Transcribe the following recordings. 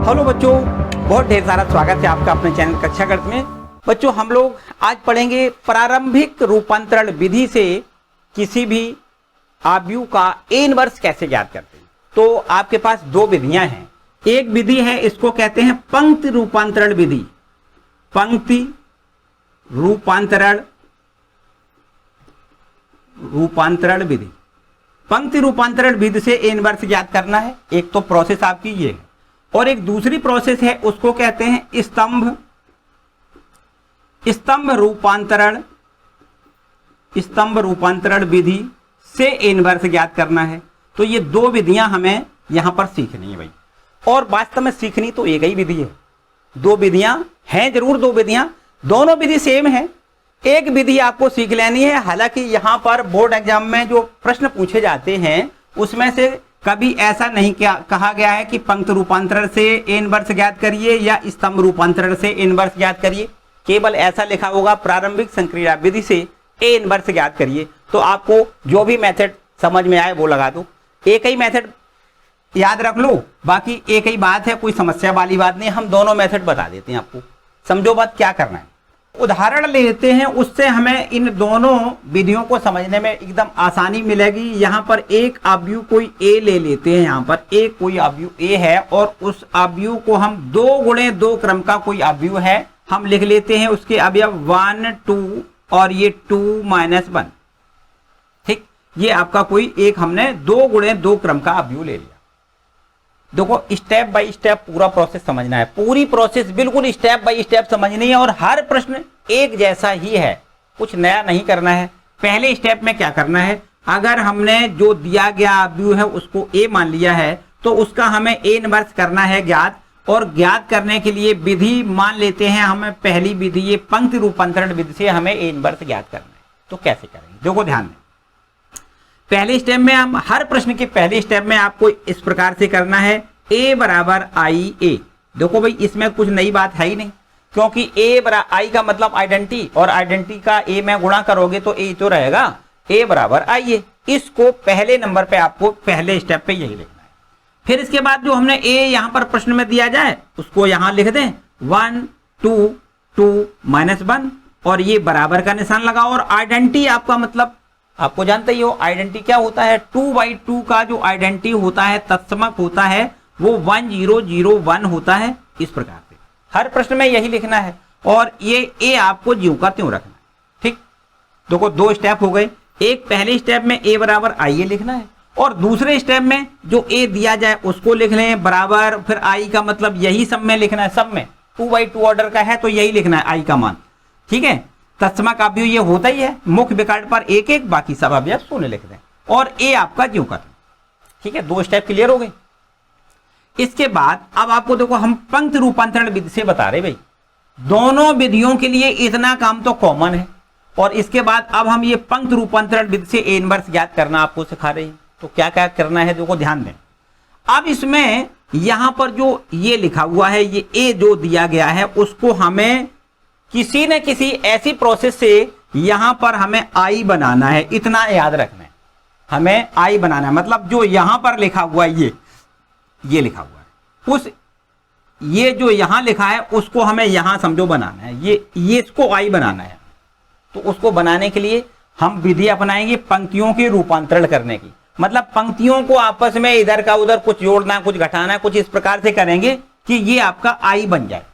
Hello बच्चों, बहुत ढेर सारा स्वागत है आपका अपने चैनल कक्षा गणित में। बच्चों, हम लोग आज पढ़ेंगे प्रारंभिक रूपांतरण विधि से किसी भी आव्यूह का ए इनवर्स कैसे ज्ञात करते हैं। तो आपके पास दो विधियां हैं। एक विधि है, इसको कहते हैं पंक्ति रूपांतरण विधि। पंक्ति रूपांतरण विधि, पंक्ति रूपांतरण विधि से ए इनवर्स ज्ञात करना है। एक तो प्रोसेस आपकी ये है, और एक दूसरी प्रोसेस है, उसको कहते हैं स्तंभ रूपांतरण विधि से ए इनवर्स ज्ञात करना है। तो ये दो विधियां हमें यहां पर सीखनी है भाई, और वास्तव में सीखनी तो एक ही विधि है। दो विधियां हैं जरूर, दो विधियां, दोनों विधि सेम है। एक विधि आपको सीख लेनी है। हालांकि यहां पर बोर्ड एग्जाम में जो प्रश्न पूछे जाते हैं उसमें से कभी ऐसा नहीं कहा गया है कि पंक्ति रूपांतरण से ए इनवर्स ज्ञात करिए या स्तंभ रूपांतरण से ए इनवर्स ज्ञात करिए। केवल ऐसा लिखा होगा प्रारंभिक संक्रिया विधि से ए इनवर्स ज्ञात करिए। तो आपको जो भी मेथड समझ में आए वो लगा दो। एक ही मेथड याद रख लो, बाकी एक ही बात है, कोई समस्या वाली बात नहीं। हम दोनों मेथड बता देते हैं आपको, समझो बात क्या करना है। उदाहरण लेते हैं, उससे हमें इन दोनों विधियों को समझने में एकदम आसानी मिलेगी। यहाँ पर एक आव्यूह कोई ए ले लेते हैं। यहाँ पर एक कोई आव्यूह ए है और उस आव्यूह को हम 2 गुणे 2 क्रम का कोई आव्यूह है, हम लिख लेते हैं उसके अवयव 1 2 और ये 2 - 1। ठीक, ये आपका कोई एक हमने 2 गुणे 2 क्रम का आव्यूह ले लिया। देखो, स्टेप बाय स्टेप पूरा प्रोसेस समझना है। पूरी प्रोसेस बिल्कुल स्टेप बाय स्टेप समझनी है, और हर प्रश्न एक जैसा ही है, कुछ नया नहीं करना है। पहले स्टेप में क्या करना है, अगर हमने जो दिया गया आव्यूह है उसको ए मान लिया है तो उसका हमें ए इनवर्स करना है ज्ञात। और ज्ञात करने के लिए विधि मान लेते हैं हमें पहली विधि, ये पंक्ति रूपांतरण विधि से हमें ए इनवर्स ज्ञात करना है। तो कैसे करेंगे, देखो ध्यान दें। पहले स्टेप में हम हर प्रश्न के पहले स्टेप में आपको इस प्रकार से करना है, a बराबर आई ए। देखो भाई, इसमें कुछ नई बात है ही नहीं, क्योंकि a बराबर आई का मतलब आइडेंटिटी, और आइडेंटिटी का a में गुणा करोगे तो a तो रहेगा। a बराबर आई ए, इसको पहले नंबर पे आपको पहले स्टेप पे यही लिखना है। फिर इसके बाद जो हमने a यहां पर प्रश्न में दिया जाए उसको यहां लिख दें 1 2 2 - 1, और ये बराबर का निशान लगाओ। और आइडेंटिटी आपका मतलब आपको जानते ही हो, आइडेंटिटी क्या होता है, 2/2 का जो आइडेंटिटी होता है, तत्समक होता है, वो 1 0 0 1 होता है। इस प्रकार से हर प्रश्न में यही लिखना है, और ये ए आपको ज्यों का त्यों रखना है। ठीक, देखो 2 स्टेप हो गए। एक पहले स्टेप में ए बराबर आई ए लिखना है, और दूसरे स्टेप में जो ए दिया जाए उसको लिख लें बराबर, फिर आई का मतलब यही सब में लिखना है। सब में 2/2 ऑर्डर का है तो यही लिखना है आई का मान। ठीक है, तत्समक आव्यूह ये होता ही है, मुख्य विकर्ण पर एक एक, बाकी सब अवयव शून्य लिख दें, और ए आपका ज्यों का त्यों। ठीक है, 2 स्टेप क्लियर हो गए। इसके बाद अब आपको देखो, हम पंक्ति रूपांतरण विधि से बता रहे भाई, दोनों विधियों के लिए इतना काम तो कॉमन है। और इसके बाद अब हम ये पंक्ति रूपांतरण विधि से ए इनवर्स ज्ञात करना आपको सिखा रहे हैं। तो क्या क्या करना है, देखो ध्यान दें। अब इसमें यहां पर जो ये लिखा हुआ है, ये ए जो दिया गया है, उसको हमें किसी न किसी ऐसी प्रोसेस से यहां पर हमें आई बनाना है। इतना याद रखना है, हमें आई बनाना है। मतलब जो यहां पर लिखा हुआ है, ये लिखा हुआ है, उस ये जो यहां लिखा है उसको हमें यहां समझो बनाना है। ये इसको आई बनाना है। तो उसको बनाने के लिए हम विधि अपनाएंगे पंक्तियों के रूपांतरण करने की। मतलब पंक्तियों को आपस में इधर का उधर कुछ जोड़ना, कुछ घटाना, कुछ इस प्रकार से करेंगे कि ये आपका आई बन जाए।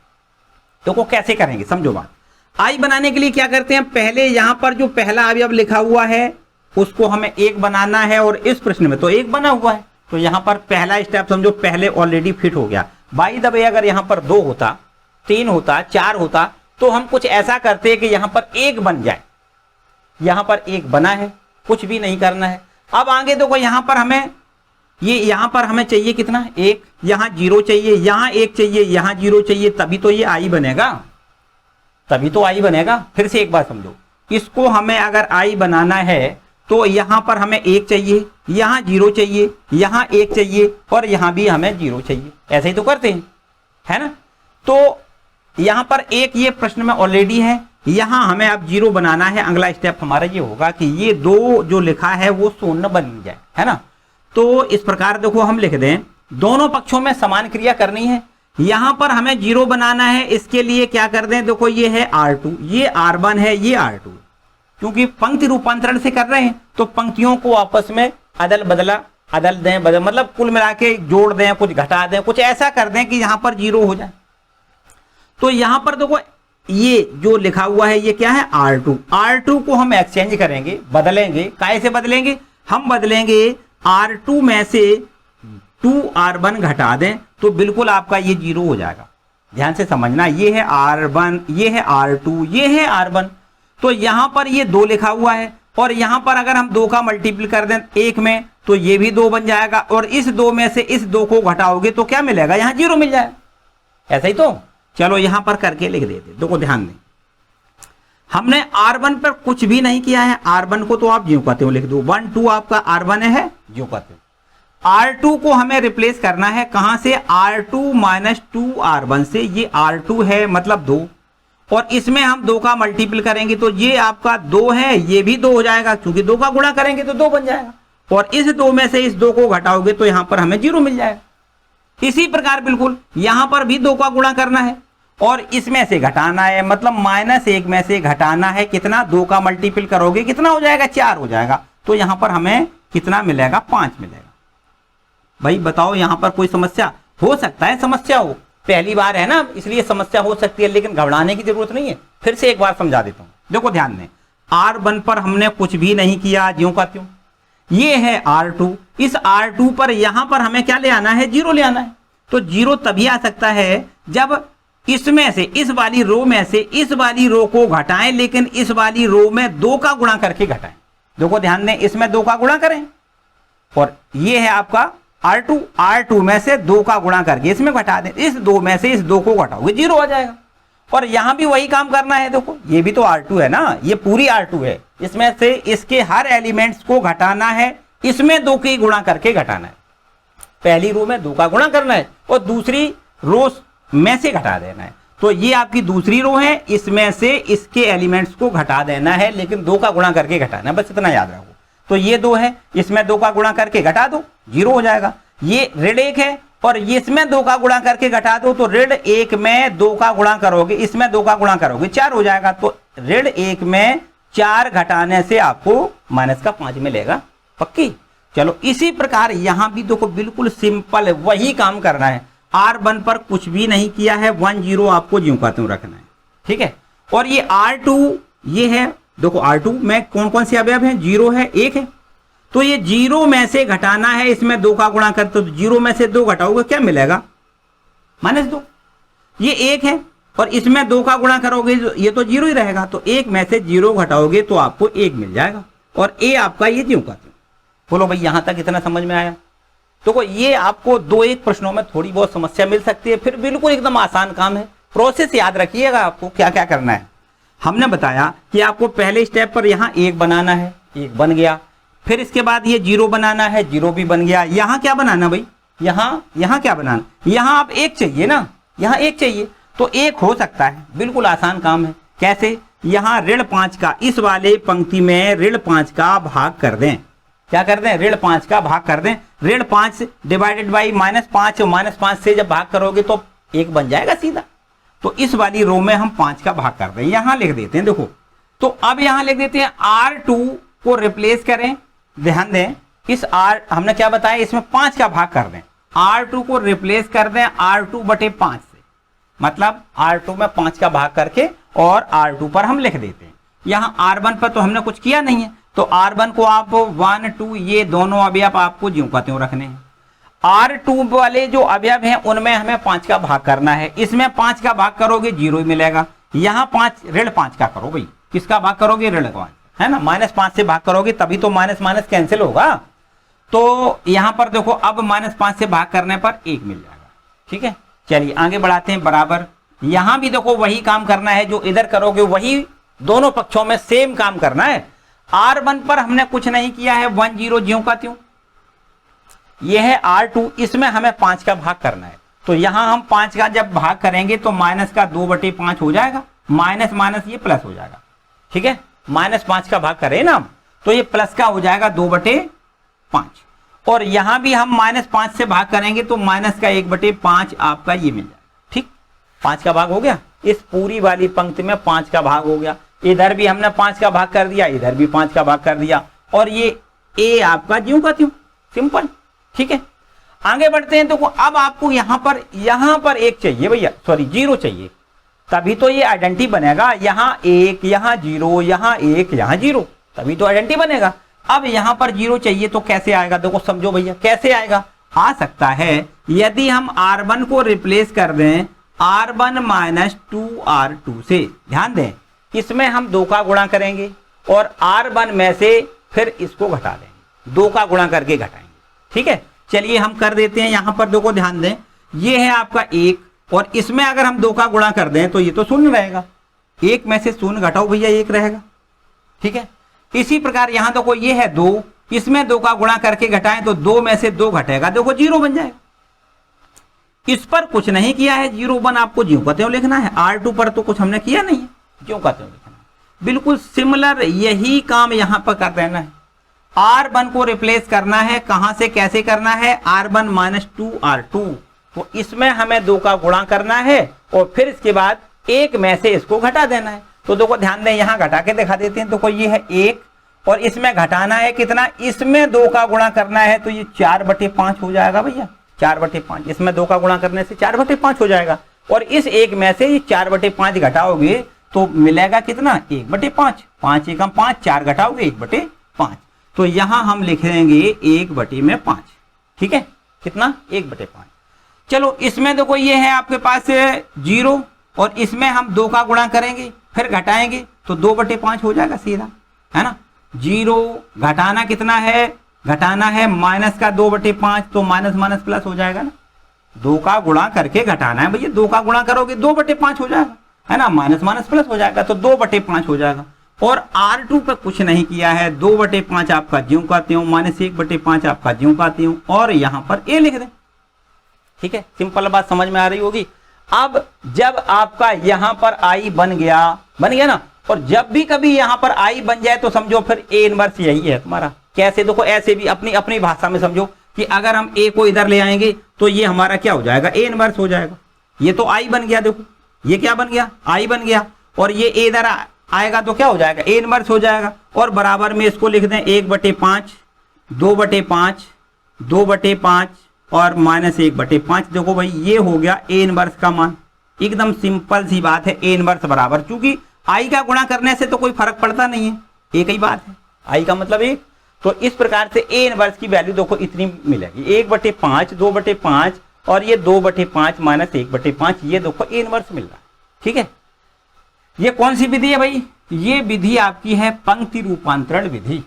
तो को कैसे करेंगे, समझो बात। आई बनाने के लिए क्या करते हैं, पहले यहां पर जो पहला अवयव लिखा हुआ है उसको हमें 1 बनाना है, और इस प्रश्न में तो 1 बना हुआ है। तो यहां पर पहला स्टेप समझो पहले ऑलरेडी फिट हो गया। बाई द वे अगर यहां पर 2 होता, 3 होता, 4 होता, तो हम कुछ ऐसा करते हैं कि यहां पर 1 बन जाए। यहां पर 1 बना है, कुछ भी नहीं करना है। अब आगे देखो, यहां पर हमें यहां पर हमें चाहिए कितना, 1, यहां 0 चाहिए, यहां 1 चाहिए, यहां 0 चाहिए, तभी तो ये आई बनेगा, तभी तो आई बनेगा। फिर से एक बार समझो, इसको हमें अगर आई बनाना है तो यहां पर हमें 1 चाहिए, यहां 0 चाहिए, यहां 1 चाहिए, और यहां भी हमें 0 चाहिए। ऐसे ही तो करते हैं, है ना। तो यहां पर 1 ये प्रश्न में ऑलरेडी है, यहां हमें अब 0 बनाना है। अगला स्टेप हमारा ये होगा कि ये 2 जो लिखा है वो शून्य बन जाए, है ना। तो इस प्रकार देखो हम लिख दें, दोनों पक्षों में समान क्रिया करनी है। यहां पर हमें 0 बनाना है, इसके लिए क्या कर दें, देखो ये है R2, ये R1 है, ये R2। क्योंकि पंक्ति रूपांतरण से कर रहे हैं तो पंक्तियों को आपस में अदल दें, मतलब कुल मिला के जोड़ दें, कुछ घटा दें, कुछ ऐसा कर दें कि यहां पर 0 हो जाए। तो यहां पर देखो ये जो लिखा हुआ है ये क्या है, R2 को हम एक्सचेंज करेंगे, बदलेंगे। कैसे बदलेंगे, हम बदलेंगे R2 में से 2R1 घटा दें तो बिल्कुल आपका ये 0 हो जाएगा। ध्यान से समझना, ये है R1, ये है R2, ये है R1। तो यहां पर ये 2 लिखा हुआ है और यहां पर अगर हम 2 का मल्टीपल कर दें 1 में तो ये भी 2 बन जाएगा और इस 2 में से इस 2 को घटाओगे तो क्या मिलेगा, यहां 0 मिल जाएगा। ऐसा ही तो चलो यहां पर करके लिख देते। देखो ध्यान दें, हमने R1 पर कुछ भी नहीं किया है। R1 को तो आप ज्यों कहते हो लिख दो, 1 2 आपका R1 है, ज्यों कहते हो। R2 को हमें रिप्लेस करना है कहां से, R2 माइनस 2R1 से। ये R2 है मतलब 2 और इसमें हम 2 का मल्टीपल करेंगे तो ये आपका 2 है, ये भी 2 हो जाएगा क्योंकि 2 का गुणा करेंगे तो 2 बन जाएगा और इस 2 में से इस 2 को घटाओगे तो यहां पर हमें 0 मिल जाएगा। इसी प्रकार बिल्कुल यहां पर भी 2 का गुणा करना है और इसमें से घटाना है, मतलब -1 में से घटाना है कितना, 2 का मल्टीपल करोगे कितना हो जाएगा, 4 हो जाएगा। तो यहां पर हमें कितना मिलेगा, 5 मिलेगा। भाई बताओ यहां पर कोई समस्या हो सकता है, समस्या हो, पहली बार है ना इसलिए समस्या हो सकती है, लेकिन घबराने की जरूरत नहीं है। फिर से एक बार समझा देता हूं, देखो ध्यान दें, R1 पर हमने कुछ भी नहीं किया, ज्यों का त्यों। ये है R2, इस R2 पर यहां पर हमें क्या ले आना है, 0 ले आना है। तो 0 तभी आ सकता है जब इसमें से, इस वाली रो में से इस वाली रो को घटाएं, लेकिन इस वाली रो में 2 का गुणा करके घटाएं। देखो ध्यान दें, इसमें 2 का गुणा करें और ये है आपका R2 में से 2 का गुणा करके इसमें घटा दें, इस 2 में से इस 2 को घटाओगे 0 आ जाएगा। और यहां भी वही काम करना है। देखो ये भी तो R2 है ना, ये पूरी R2 है, इसमें से इसके हर एलिमेंट्स को घटाना है, इसमें 2 की गुणा करके घटाना है। पहली रो में 2 का गुणा करना है और दूसरी रो में से घटा देना है। तो ये आपकी दूसरी रो है, इसमें से इसके एलिमेंट्स को घटा देना है, लेकिन 2 का गुणा करके घटाना है, बस इतना याद रखो। तो ये 2 है, इसमें 2 का गुणा करके घटा दो, 0 हो जाएगा। ये ऋण 1 है और इसमें 2 का गुणा करके घटा दो, तो ऋण 1 में 2 का गुणा करोगे, इसमें 2 का गुणा करोगे 4 हो जाएगा। तो ऋण 1 में 4 घटाने से आपको -5 मिलेगा, पक्की। चलो इसी प्रकार यहां भी देखो बिल्कुल सिंपल है, वही काम करना है। R1 पर कुछ भी नहीं किया है, 1 0 आपको ज्यों का त्यों रखना है, ठीक है। और ये R2 ये है, देखो R2 में कौन कौन से अवयव हैं, 0 है, 1 है। तो ये 0 में से घटाना है, इसमें 2 का गुणा करते तो 0 में से 2 घटाओगे क्या मिलेगा, -2। ये 1 है और इसमें 2 का गुणा करोगे ये तो 0 ही रहेगा, तो 1 में से 0 घटाओगे तो आपको 1 मिल जाएगा और A आपका ये ज्यों का त्यों। बोलो भाई यहां तक इतना समझ में आया। तो ये आपको 2-1 प्रश्नों में थोड़ी बहुत समस्या मिल सकती है, फिर बिल्कुल एकदम आसान काम है। प्रोसेस याद रखिएगा, आपको क्या क्या करना है। हमने बताया कि आपको पहले स्टेप पर यहाँ 1 बनाना है, 1 बन गया। फिर इसके बाद ये 0 बनाना है, 0 भी बन गया। यहाँ क्या बनाना भाई, यहाँ क्या बनाना, यहाँ आप 1 चाहिए ना, यहाँ 1 चाहिए तो 1 हो सकता है, बिल्कुल आसान काम है। कैसे, यहाँ ऋण 5 का, इस वाले पंक्ति में ऋण 5 का भाग कर दें। क्या कर दें, ऋण 5 का भाग कर दें। ऋण 5 डिवाइडेड बाई -5, -5 से जब भाग करोगे तो 1 बन जाएगा सीधा। तो इस वाली रो में हम 5 का भाग कर दें, यहां लिख देते हैं। देखो तो अब यहां लिख देते हैं R2 को रिप्लेस करें। ध्यान दें, इस R हमने क्या बताया, इसमें 5 का भाग कर दें। R2 को रिप्लेस कर दें R2/5 से, मतलब R2 में 5 का भाग करके और R2 पर हम लिख देते हैं। यहाँ R1 पर तो हमने कुछ किया नहीं है, तो R1 को आप 1 2 ये दोनों अवयव आपको ज्यों का त्यों रखने हैं। R2 वाले जो अवयव हैं उनमें हमें 5 का भाग करना है, इसमें 5 का भाग करोगे 0 ही मिलेगा। यहाँ 5 ऋण 5 का करो भाई, किसका भाग करोगे, ऋण 5 है ना, -5 से भाग करोगे तभी तो माइनस कैंसिल होगा। तो यहां पर देखो अब -5 से भाग करने पर 1 मिल जाएगा, ठीक है। चलिए आगे बढ़ाते हैं। बराबर यहां भी देखो वही काम करना है जो इधर करोगे, वही दोनों पक्षों में सेम काम करना है। R1 पर हमने कुछ नहीं किया है, 1 0 ज्यों का त्यों। यह है R2, इसमें हमें 5 का भाग करना है। तो यहां हम 5 का जब भाग करेंगे तो -2/5 हो जाएगा, माइनस ये प्लस हो जाएगा, ठीक है। -5 का भाग करें ना, तो ये प्लस का हो जाएगा 2/5। और यहां भी हम -5 से भाग करेंगे तो माइनस का 1/5 आपका ये मिल जाएगा। 5 का भाग हो गया, इस पूरी वाली पंक्ति में 5 का भाग हो गया, इधर भी हमने 5 का भाग कर दिया, इधर भी 5 का भाग कर दिया, और ये ए आपका ज्यों का त्यों, सिंपल। ठीक है, आगे बढ़ते हैं। तो अब आपको यहां पर 1 चाहिए भैया, सॉरी 0 चाहिए, तभी तो ये आइडेंटिटी बनेगा। यहाँ 1, यहाँ 0, यहाँ 1, यहाँ 0, तभी तो आइडेंटिटी बनेगा। अब यहां पर 0 चाहिए तो कैसे आएगा, देखो समझो भैया कैसे आएगा। आ सकता है यदि हम R1 को रिप्लेस कर दें R1 माइनस 2R2 से। ध्यान दें, इसमें हम 2 का गुणा करेंगे और R1 में से फिर इसको घटा देंगे, 2 का गुणा करके घटाएंगे। ठीक है, चलिए हम कर देते हैं। यहां पर देखो ध्यान दें, ये है आपका 1 और इसमें अगर हम 2 का गुणा कर दें तो ये तो 0 रहेगा, 1 में से 0 घटाओ भैया 1 रहेगा। ठीक है, इसी प्रकार यहां देखो ये है 2, इसमें 2 का गुणा करके घटाएं तो 2 में से 2 घटेगा, देखो 0 बन जाएगा। इस पर कुछ नहीं किया है, 0 आपको ज्यों का त्यों लिखना है। R2 पर तो कुछ हमने किया नहीं है, ज्यों का त्यों लिखना है। बिल्कुल सिमिलर यही काम यहां पर कर देना है। R1 को रिप्लेस करना है, कहां से कैसे करना है, R1 माइनस 2R2, तो इसमें हमें 2 का गुणा करना है और फिर इसके बाद 1 में से इसको घटा देना है। तो देखो ध्यान दें, यहां घटा के दिखा देते हैं। देखो ये है 1 और इसमें घटाना है कितना, इसमें 2 का गुणा करना है तो ये 4/5 हो जाएगा भैया, 4/5। इसमें 2 का गुणा करने से 4/5 हो जाएगा और इस 1 में से ये 4/5 घटाओगे तो मिलेगा कितना, 1/5। 5 एकम 5, 4 घटाओगे 1/5, तो यहां हम लिख देंगे 1/5। ठीक है, कितना, 1/5। चलो इसमें देखो ये है आपके पास 0 और इसमें हम 2 का गुणा करेंगे फिर घटाएंगे तो 2/5 हो जाएगा सीधा, है ना। 0 घटाना कितना है, घटाना है माइनस का 2/5, तो माइनस माइनस प्लस हो जाएगा ना। 2 का गुणा करके घटाना है भैया, 2 का गुणा करोगे 2/5 हो जाएगा, है ना, माइनस माइनस प्लस हो जाएगा तो 2/5 हो जाएगा। और R2 पर कुछ नहीं किया है, 2/5 आपका ज्यों का त्यों, माइनस 1/5 आपका ज्यों का त्यों, और यहां पर A लिख दें। ठीक है, सिंपल बात समझ में आ रही होगी। अब जब आपका यहां पर I बन गया ना, और जब भी कभी यहां पर I बन जाए तो समझो फिर A इनवर्स यही है तुम्हारा। कैसे, देखो ऐसे भी अपनी अपनी भाषा में समझो कि अगर हम A को इधर ले आएंगे तो ये हमारा क्या हो जाएगा, A इनवर्स हो जाएगा। ये तो I बन गया, देखो ये क्या बन गया, I बन गया, और ये A इधर आएगा तो क्या हो जाएगा, A इनवर्स हो जाएगा। और बराबर में इसको लिख दें 1/5, 2/5, 2/5 और माइनस 1/5। देखो भाई ये हो गया A इनवर्स का मान। एकदम सिंपल सी बात है, A इनवर्स बराबर, चूंकि I का गुणा करने से तो कोई फर्क पड़ता नहीं है, एक ही बात है, I का मतलब 1। तो इस प्रकार से A इनवर्स की वैल्यू देखो इतनी मिलेगी, 1/5, 2/5 और ये 2/5 माइनस 1/5, ये देखो A इनवर्स मिल रहा है। ठीक है, ये कौन सी विधि है भाई, ये विधि आपकी है पंक्ति रूपांतरण विधि।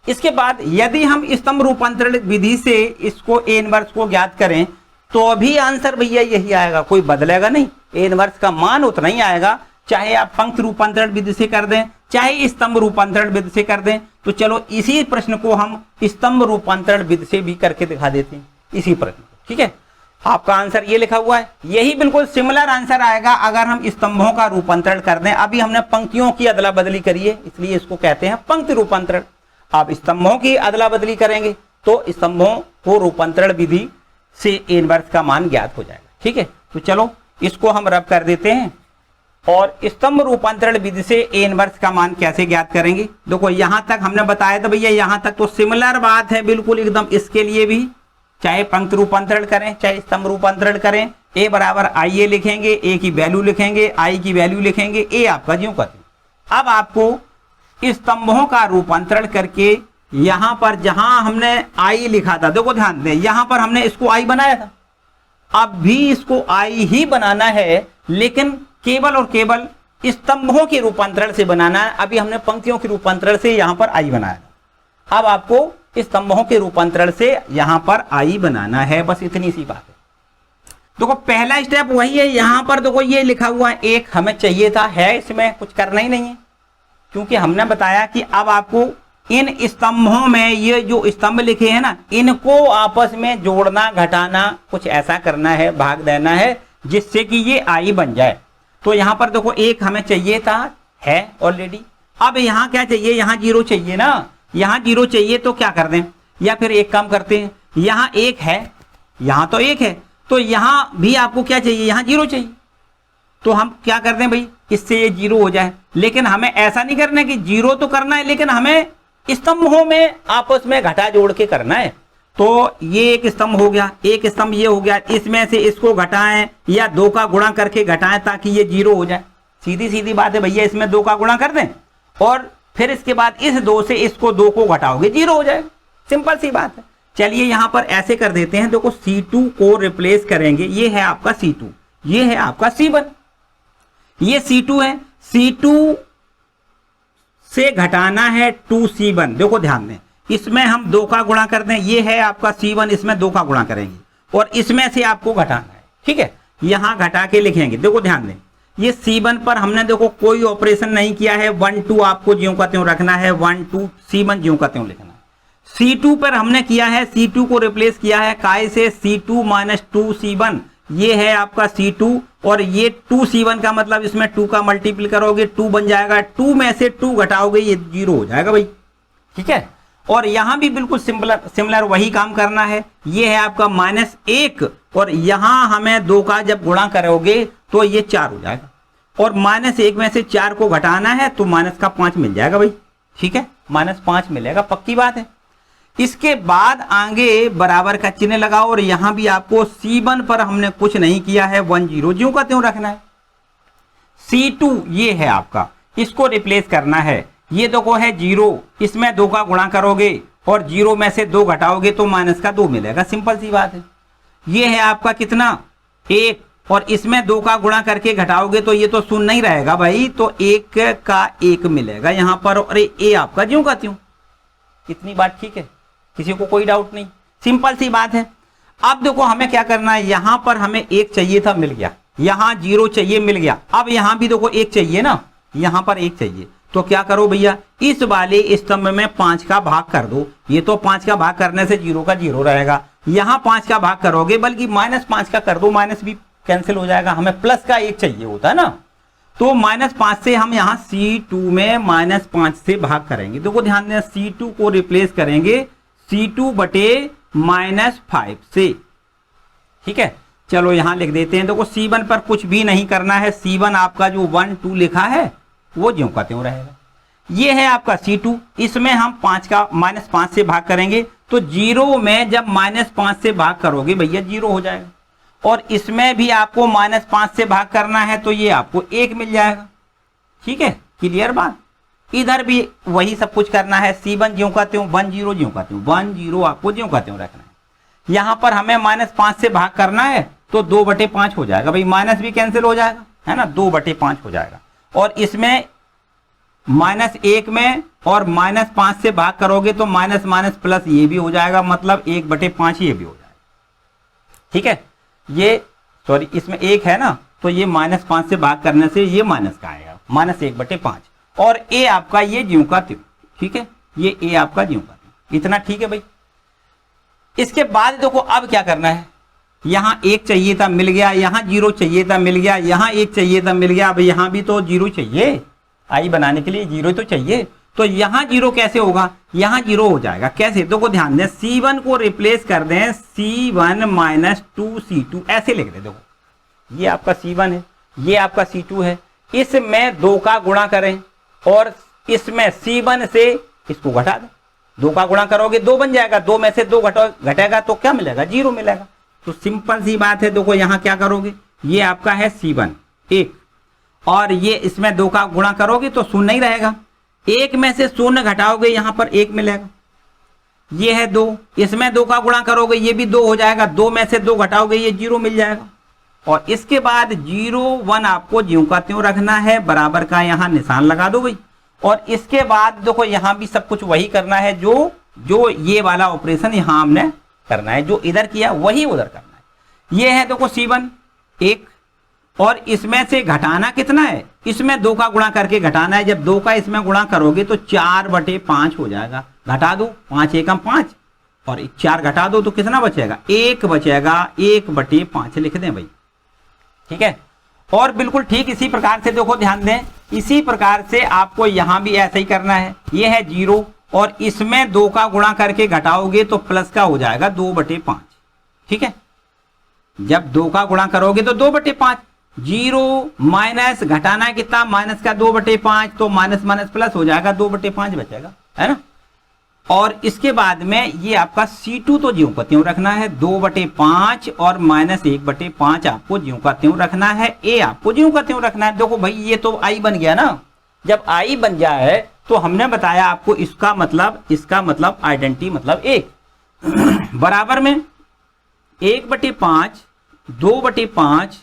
इसके बाद यदि हम स्तंभ रूपांतरण विधि से इसको A इनवर्स को ज्ञात करें तो अभी आंसर भैया यही आएगा, कोई बदलेगा नहीं। A इनवर्स का मान उतना ही आएगा, चाहे आप पंक्ति रूपांतरण विधि से कर दें चाहे स्तंभ रूपांतरण विधि से कर दें। तो चलो इसी प्रश्न को हम स्तंभ रूपांतरण विधि से भी करके दिखा देते हैं, इसी प्रश्न को। ठीक है, आपका आंसर ये लिखा हुआ है, यही बिल्कुल सिमिलर आंसर आएगा अगर हम स्तंभों का रूपांतरण कर दें। अभी हमने पंक्तियों की अदला बदली करी है, इसलिए इसको कहते हैं पंक्ति रूपांतरण। आप स्तंभों की अदला बदली करेंगे तो स्तंभों को रूपांतरण विधि से A इनवर्स का मान ज्ञात हो जाएगा। ठीक है, तो चलो इसको हम रब कर देते हैं और स्तंभ रूपांतरण विधि से A इनवर्स का मान कैसे ज्ञात करेंगे। देखो यहां तक हमने बताया था भैया, यहां तक तो सिमिलर बात है बिल्कुल एकदम। इसके लिए भी चाहे पंक्ति रूपांतरण करें चाहे स्तंभ रूपांतरण करें, A बराबर IA लिखेंगे, A की वैल्यू लिखेंगे, I की वैल्यू लिखेंगे, A आपका ज्यों का त्यों। अब आपको स्तंभों का रूपांतरण करके यहां पर जहां हमने I लिखा था, देखो ध्यान दें, यहां पर हमने इसको I बनाया था, अब भी इसको I ही बनाना है, लेकिन केवल और केवल स्तंभों के रूपांतरण से बनाना है। अभी हमने पंक्तियों के रूपांतरण से यहां पर I बनाया था, अब आपको स्तंभों के रूपांतरण से यहां पर I बनाना है, बस इतनी सी बात है। देखो पहला स्टेप वही है, यहां पर देखो ये लिखा हुआ है 1 हमें चाहिए था, है इसमें कुछ करना ही नहीं है, क्योंकि हमने बताया कि अब आपको इन स्तंभों में ये जो स्तंभ लिखे हैं ना, इनको आपस में जोड़ना घटाना कुछ ऐसा करना है, भाग देना है, जिससे कि ये I बन जाए। तो यहां पर देखो 1 हमें चाहिए था, है ऑलरेडी। अब यहां क्या चाहिए, यहां 0 चाहिए ना, यहां 0 चाहिए तो क्या कर दें, या फिर एक काम करते हैं, यहां 1 है, यहां तो 1 है, तो यहां भी आपको क्या चाहिए, यहां 0 चाहिए, तो हम क्या करते हैं भाई, इससे ये 0 हो जाए। लेकिन हमें ऐसा नहीं करना है कि 0 तो करना है, लेकिन हमें स्तंभों में आपस में घटा जोड़ के करना है। तो ये एक स्तंभ हो गया, एक स्तंभ ये हो गया, इसमें से इसको घटाएं या 2 का गुणा करके घटाएं ताकि ये 0 हो जाए। सीधी सीधी बात है भैया, इसमें 2 का गुणा कर दें और फिर इसके बाद इस 2 से इसको 2 को घटाओगे 0 हो जाएगा। सिंपल सी बात है। चलिए यहां पर ऐसे कर देते हैं, देखो C2 को रिप्लेस करेंगे, ये है आपका C2, ये है आपका C1, ये C2 है, C2 से घटाना है 2C1। देखो ध्यान दें, इसमें हम 2 का गुणा करते हैं, ये है आपका C1, इसमें 2 का गुणा करेंगे और इसमें से आपको घटाना है। ठीक है, यहां घटा के लिखेंगे। देखो ध्यान दें, ये C1 पर हमने देखो कोई ऑपरेशन नहीं किया है, 1 2 आपको ज्यों का त्यों रखना है, 1 2 C1 ज्यों का त्यों लिखना है। C2 पर हमने किया है, C2 को रिप्लेस किया है काय से, C2 माइनस 2C1, ये है आपका C2 और ये 2C1 का मतलब इसमें 2 का मल्टीपल करोगे 2 बन जाएगा, 2 में से 2 घटाओगे ये 0 हो जाएगा भाई। ठीक है, और यहां भी बिल्कुल सिमिलर वही काम करना है। ये है आपका -1 और यहां हमें 2 का जब गुणा करोगे तो ये 4 हो जाएगा और -1 में से 4 को घटाना है तो -5 मिल जाएगा भाई। ठीक है, -5 मिलेगा, पक्की बात है। इसके बाद आगे बराबर का चिन्ह लगाओ और यहां भी आपको C1 पर हमने कुछ नहीं किया है, 1 0 ज्यों का त्यों रखना है। C2 ये है आपका, इसको रिप्लेस करना है, ये देखो है 0, इसमें 2 का गुणा करोगे और 0 में से 2 घटाओगे तो -2 मिलेगा। सिंपल सी बात है। ये है आपका कितना 1 और इसमें 2 का गुणा करके घटाओगे तो ये तो 0 नहीं रहेगा भाई, तो 1 का 1 मिलेगा यहां पर और ये आपका ज्यों का त्यों। इतनी बात ठीक है, किसी को कोई डाउट नहीं, सिंपल सी बात है। अब देखो हमें क्या करना है, यहां पर हमें 1 चाहिए था, मिल गया, यहां 0 चाहिए, मिल गया। अब यहां भी देखो 1 चाहिए ना, यहां पर 1 चाहिए, तो क्या करो भैया, इस वाले स्तंभ में 5 का भाग कर दो। ये तो 5 का भाग करने से 0 का 0 रहेगा, यहां 5 का भाग करोगे बल्कि -5 का कर दो, माइनस भी कैंसिल हो जाएगा, हमें प्लस का 1 चाहिए होता है ना, तो -5 से हम यहां C2 में -5 से भाग करेंगे। देखो ध्यान दें, C2 को रिप्लेस करेंगे C2 बटे -5 से। ठीक है, चलो यहां लिख देते हैं। देखो C1 पर कुछ भी नहीं करना है, C1 आपका जो 1 2 लिखा है वो ज्यों का त्यों रहेगा। ये है आपका C2, इसमें हम 5 का -5 से भाग करेंगे तो 0 में जब -5 से भाग करोगे भैया 0 हो जाएगा और इसमें भी आपको -5 से भाग करना है तो ये आपको 1 मिल जाएगा। ठीक है, क्लियर बात। इधर भी वही सब कुछ करना है, C1 ज्यों का त्यों, 1 0 ज्यों का त्यों, 1 0 आपको ज्यों का त्यों रखना है। यहां पर हमें -5 से भाग करना है तो 2/5 हो जाएगा भाई, माइनस भी कैंसिल हो जाएगा है ना, 2/5 हो जाएगा और इसमें -1 में और -5 से भाग करोगे तो माइनस माइनस प्लस ये भी हो जाएगा, मतलब 1/5 ये भी हो जाएगा। ठीक है, ये सॉरी इसमें 1 है ना, तो ये -5 से भाग करने से ये माइनस का आएगा, -1/5 और ए आपका ये ज्यों का त्यों। ठीक है, ये ए आपका ज्यों का त्यों, इतना ठीक है भाई। इसके बाद देखो अब क्या करना है, यहां 1 चाहिए था, मिल गया, यहां 0 चाहिए था, मिल गया, यहां 1 चाहिए था, मिल गया। अब यहां भी तो 0 चाहिए, आई बनाने के लिए 0 तो चाहिए, तो यहां 0 कैसे होगा, यहां 0 हो जाएगा। कैसे, तो द्ध्यान दें, C1 को रिप्लेस कर दें C1 माइनस 2C2, ऐसे लिख दे। देखो ये आपका C1 है, ये आपका C2 है, इसमें 2 का गुणा करें और इसमें C1 से इसको घटा दें, 2 का गुणा करोगे 2 बन जाएगा, 2 में से 2 घटेगा तो क्या मिलेगा, 0 मिलेगा। तो सिंपल सी बात है। देखो यहां क्या करोगे, ये आपका है C1 1 और ये इसमें 2 का गुणा करोगे तो 0 नहीं रहेगा, 1 में से 0 घटाओगे यहां पर 1 मिलेगा। ये है 2, इसमें 2 का गुणा करोगे ये भी 2 हो जाएगा, 2 में से 2 घटाओगे ये 0 मिल जाएगा। और इसके बाद 0 1 आपको ज्यों का त्यों रखना है, बराबर का यहां निशान लगा दो भाई। और इसके बाद देखो यहां भी सब कुछ वही करना है, जो ये वाला ऑपरेशन यहां हमने करना है, जो इधर किया वही उधर करना है। ये है देखो C1 1 और इसमें से घटाना कितना है, इसमें 2 का गुणा करके घटाना है। जब 2 का इसमें गुणा करोगे तो 4/5 हो जाएगा, घटा दो, 5 एकम 5 और 4 घटा दो तो कितना बचेगा, 1 बचेगा, 1/5 लिख दें भाई। ठीक है, और बिल्कुल ठीक इसी प्रकार से देखो ध्यान दें, इसी प्रकार से आपको यहां भी ऐसा ही करना है। ये है 0 और इसमें 2 का गुणा करके घटाओगे तो प्लस का हो जाएगा 2/5। ठीक है, जब 2 का गुणा करोगे तो 2/5 0 माइनस घटाना है कितना, माइनस का 2/5, तो माइनस माइनस प्लस हो जाएगा, 2/5 बचेगा, है ना। और इसके बाद में ये आपका C2 तो ज्यों का त्यों रखना है, 2/5 और माइनस 1/5 आपको ज्यों का त्यों रखना है, ए आपको ज्यों का त्यों रखना है। देखो भाई ये तो आई बन गया ना, जब आई बन जाए तो हमने बताया आपको इसका मतलब आइडेंटिटी मतलब 1 बराबर में 1/5, 2/5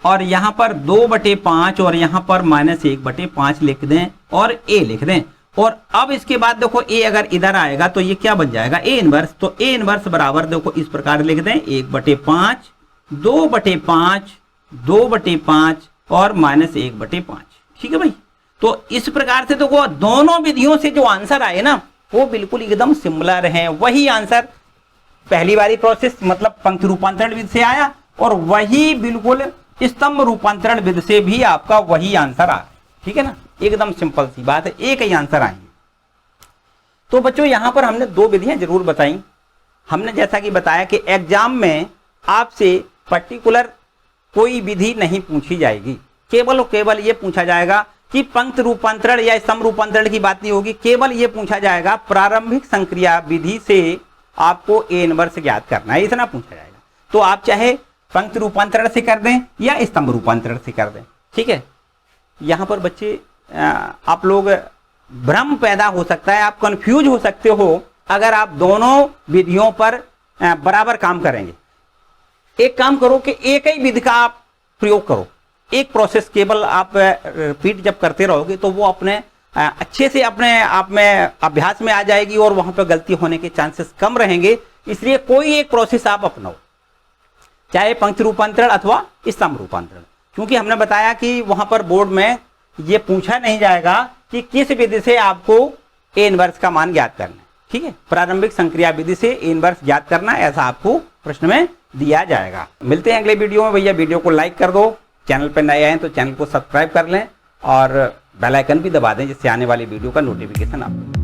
और यहां पर 2/5 और यहां पर माइनस 1/5 लिख दें और ए लिख दें। और अब इसके बाद देखो ए अगर इधर आएगा तो ये क्या बन जाएगा, ए इनवर्स। तो ए इनवर्स बराबर देखो इस प्रकार लिख दें, 1/5, 2/5, 2/5 और माइनस 1/5। ठीक है भाई। तो इस प्रकार से देखो दोनों विधियों से जो आंसर आए ना वो बिल्कुल एकदम सिमिलर हैं। वही आंसर पहली वाली प्रोसेस मतलब पंक्ति रूपांतरण विधि से आया और वही बिल्कुल स्तंभ रूपांतरण विधि से भी आपका वही आंसर आ, ठीक है ना, एकदम सिंपल सी बात है, एक ही आंसर आएंगे। तो बच्चों यहां पर हमने 2 विधियां जरूर बताई। हमने जैसा कि बताया कि एग्जाम में आपसे पर्टिकुलर कोई विधि नहीं पूछी जाएगी, केवल और केवल ये पूछा जाएगा कि पंक्ति रूपांतरण या स्तंभ रूपांतरण की बात नहीं होगी, केवल ये पूछा जाएगा प्रारंभिक संक्रिया विधि से आपको ए इनवर्स ज्ञात करना है, इतना पूछा जाएगा। तो आप चाहे पंक्ति रूपांतरण से कर दें या स्तंभ रूपांतरण से कर दें, ठीक है। यहां पर बच्चे आप लोग भ्रम पैदा हो सकता है, आप कंफ्यूज हो सकते हो अगर आप दोनों विधियों पर बराबर काम करेंगे। एक काम करो कि एक ही विधि का आप प्रयोग करो, एक प्रोसेस केवल आप रिपीट जब करते रहोगे तो वो अपने अच्छे से अपने आप में अभ्यास में आ जाएगी और वहां पर गलती होने के चांसेस कम रहेंगे। इसलिए कोई एक प्रोसेस आप अपनाओ, चाहे पंक्ति रूपांतरण अथवा स्तंभ रूपांतरण, क्योंकि हमने बताया कि वहां पर बोर्ड में ये पूछा नहीं जाएगा कि किस विधि से आपको ए इनवर्स का मान ज्ञात करना है, ठीक है। प्रारंभिक संक्रिया विधि से ए इनवर्स ज्ञात करना ऐसा आपको प्रश्न में दिया जाएगा। मिलते हैं अगले वीडियो में। भैया वीडियो को लाइक कर दो, चैनल पर नए आए तो चैनल को सब्सक्राइब कर लें और बेल आइकन भी दबा दें जिससे आने वाली वीडियो का नोटिफिकेशन आपको